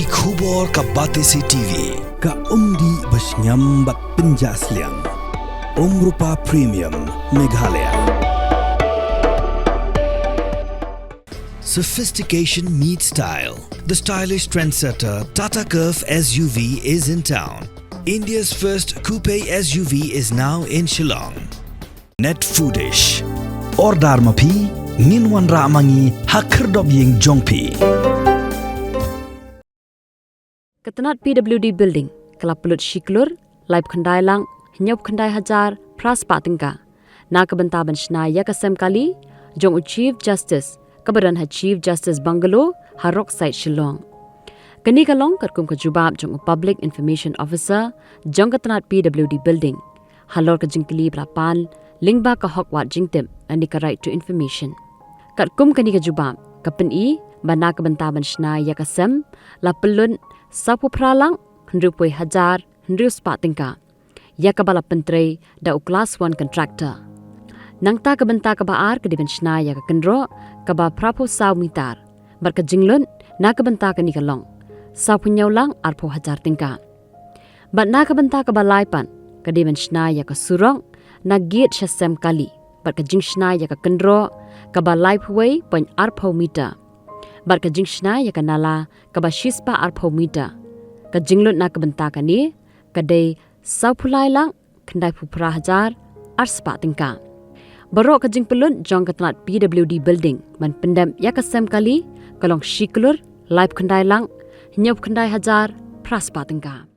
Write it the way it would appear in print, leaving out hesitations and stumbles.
Ki khubor ka Batesi TV. Ka umdi basnyam bat penjaslian. Rupa Premium Meghalaya. Sophistication meets style. The stylish trendsetter Tata Curve SUV is in town. India's first coupe SUV is now in Shillong. Net Foodish. Ordar mapi, minwan ramangi hakerdob ying jongpi. Tnat PWD building, Klur Klur, Laip Khandai Lang, Nyop Khandai Hajar, Pras Patingka. Nakabentaban Shna Yakasem Kali, Jong Chief Justice, Kabaran ha Chief Justice Bungalow, Harok Site Shillong. Kanikalong Karkum Kajubab Jong Public Information Officer, Jong Tnat PWD building, Halor Kajinkali Brapan, Lingba Kahokwat Jingtim, and Nika right to information. Karkum Kanikajubab, Kapan E, Banakabentaban Shna Yakasem, La Pynlut, Sapu pralang, Hendrupui Hajar, Hendrus Patingka. Yakabala Pentre, da Class 1 contractor. Nangta kabenta kabaar kadiban Shna yakakendro, kaba prapo saw mitar. Barka jinglun, nakabenta kanikalong. Saw punyaw lang arpo hajar tingka. Bat nakabenta kabalaipan, kadiban Shna yakasurong, nagit siya sem kali. Barka jing Shna yakakendro, kabalai puway poin arpo mita. Barka jing Shna yakanala kaba shispa arpo mita. Ka jinglun nakabenta kani, kadai saw pulai lang, kendai pupra hajar, arspa tingka. Barok kajing Pynlut jong Tnat PWD building man pendam yakasem kali kalong shiklur Laip Khandai Lang Nyop Khandai Hajar Pras Patingka.